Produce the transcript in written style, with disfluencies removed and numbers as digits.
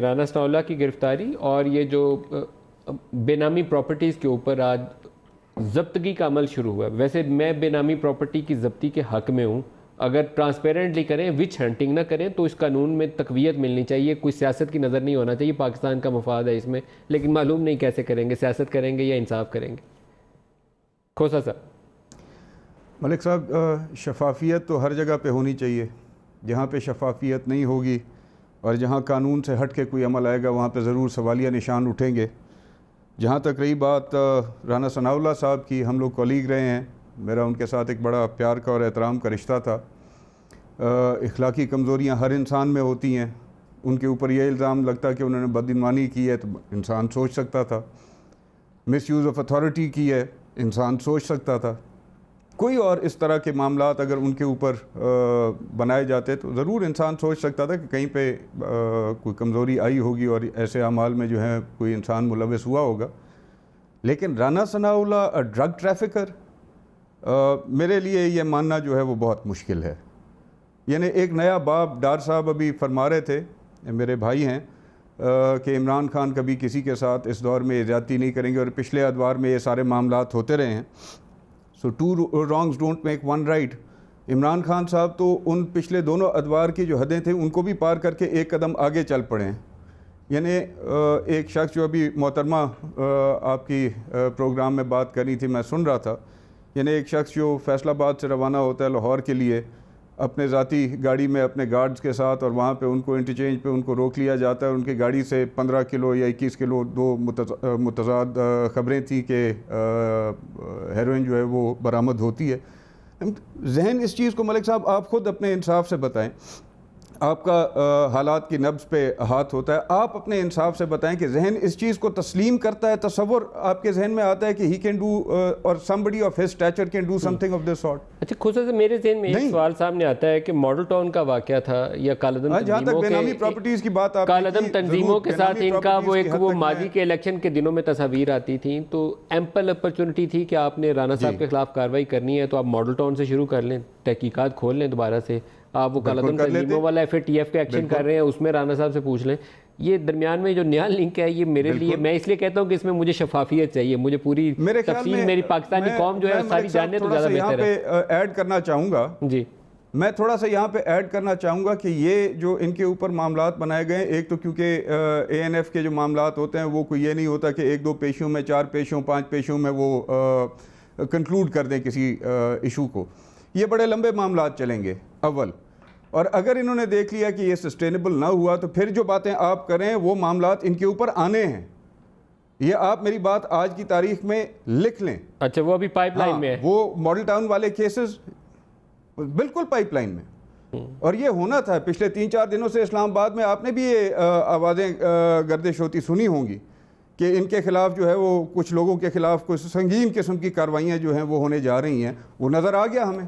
راناثنااللہ کی گرفتاری اور یہ جو بے نامی پراپرٹیز کے اوپر آج ضبطگی کا عمل شروع ہوا ہے. ویسے میں بے نامی پراپرٹی کی ضبطی کے حق میں ہوں. اگر ٹرانسپیرنٹلی کریں، وچ ہنٹنگ نہ کریں، تو اس قانون میں تقویت ملنی چاہیے. کوئی سیاست کی نظر نہیں ہونا چاہیے. پاکستان کا مفاد ہے اس میں، لیکن معلوم نہیں کیسے کریں گے، سیاست کریں گے یا انصاف کریں گے. کھوسہ صاحب. ملک صاحب، شفافیت تو ہر جگہ پہ ہونی چاہیے. جہاں پہ شفافیت نہیں ہوگی اور جہاں قانون سے ہٹ کے کوئی عمل آئے گا وہاں پہ ضرور سوالیہ نشان اٹھیں گے. جہاں تک رہی بات راناثنااللہ صاحب کی، ہم لوگ کولیگ رہے ہیں. میرا ان کے ساتھ ایک بڑا پیار کا اور احترام کا رشتہ تھا. اخلاقی کمزوریاں ہر انسان میں ہوتی ہیں. ان کے اوپر یہ الزام لگتا کہ انہوں نے بدعنوانی کی ہے تو انسان سوچ سکتا تھا. مس یوز آف اتھارٹی کی ہے، انسان سوچ سکتا تھا. کوئی اور اس طرح کے معاملات اگر ان کے اوپر بنائے جاتے تو ضرور انسان سوچ سکتا تھا کہ کہیں پہ کوئی کمزوری آئی ہوگی اور ایسے اعمال میں جو ہے کوئی انسان ملوث ہوا ہوگا. لیکن راناثنااللہ ڈرگ ٹریفکر، میرے لیے یہ ماننا جو ہے وہ بہت مشکل ہے. یعنی ایک نیا باب ڈار صاحب ابھی فرما رہے تھے، میرے بھائی ہیں، کہ عمران خان کبھی کسی کے ساتھ اس دور میں زیادتی نہیں کریں گے، اور پچھلے ادوار میں یہ سارے معاملات ہوتے رہے ہیں. So two wrongs don't make one right. Imran Khan صاحب تو ان پچھلے دونوں ادوار کی جو حدیں تھیں ان کو بھی پار کر کے ایک قدم آگے چل پڑے ہیں. یعنی ایک شخص جو ابھی محترمہ آپ کی پروگرام میں بات کر رہی تھی، میں سن رہا تھا. یعنی ایک شخص جو فیصل آباد سے روانہ ہوتا ہے لاہور کے لیے اپنے ذاتی گاڑی میں اپنے گارڈز کے ساتھ، اور وہاں پہ ان کو انٹرچینج پہ ان کو روک لیا جاتا ہے. ان کی گاڑی سے 15 کلو یا 21 کلو دو متضاد خبریں تھیں کہ ہیروئن جو ہے وہ برآمد ہوتی ہے. ذہن اس چیز کو ملک صاحب آپ خود اپنے انصاف سے بتائیں. آپ کا حالات کی نبض پہ ہاتھ ہوتا ہے. آپ اپنے انصاف سے بتائیں کہ ذہن اس چیز کو تسلیم کرتا ہے؟ تصور آپ کے ذہن میں آتا ہے کہ ہی کین ڈو اور somebody of his stature can do something of this sort؟ اچھا کھوسہ سے میرے ذہن میں ایک سوال سامنے آتا ہے کہ ماڈل ٹاؤن کا واقعہ تھا یا کالعدم جہاں تک بے نامی پراپرٹیز کی بات آپ کالعدم تنظیموں کے ساتھ ان کا وہ ماضی کے الیکشن کے دنوں میں تصاویر آتی تھیں، تو ایمپل اپرچونٹی تھی کہ آپ نے رانا صاحب کے خلاف کارروائی کرنی ہے تو آپ ماڈل ٹاؤن سے شروع کر لیں، تحقیقات کھول لیں دوبارہ سے. آپ وہ کالعدم تنظیموں والا FATF کا ایکشن کر رہے ہیں، اس میں رانا صاحب سے پوچھ لیں. یہ درمیان میں جو نیا لنک ہے، یہ میرے لیے، میں اس لیے کہتا ہوں کہ اس میں مجھے شفافیت چاہیے. مجھے پوری تفصیل میری پاکستانی قوم جو ہے ساری جاننے تو زیادہ بہتر ہے. یہاں پہ ایڈ کرنا چاہوں گا، جی میں تھوڑا سا یہاں پہ ایڈ کرنا چاہوں گا کہ یہ جو ان کے اوپر معاملات بنائے گئے، ایک تو کیونکہ ANF کے جو معاملات ہوتے ہیں وہ کوئی یہ نہیں ہوتا کہ 1-2 پیشوں میں، 4 پیشوں، 5 پیشوں میں وہ کنکلوڈ کر دیں کسی ایشو کو. یہ بڑے لمبے معاملات چلیں گے اول. اور اگر انہوں نے دیکھ لیا کہ یہ سسٹینیبل نہ ہوا تو پھر جو باتیں آپ کریں وہ معاملات ان کے اوپر آنے ہیں. یہ آپ میری بات آج کی تاریخ میں لکھ لیں. اچھا وہ ابھی پائپ لائن میں ہے؟ وہ ماڈل ٹاؤن والے کیسز بالکل پائپ لائن میں. اور یہ ہونا تھا. پچھلے 3-4 دنوں سے اسلام آباد میں آپ نے بھی یہ آوازیں گردش ہوتی سنی ہوں گی کہ ان کے خلاف جو ہے وہ کچھ لوگوں کے خلاف کچھ سنگین قسم کی کارروائیاں جو ہیں وہ ہونے جا رہی ہیں. وہ نظر آ گیا ہمیں.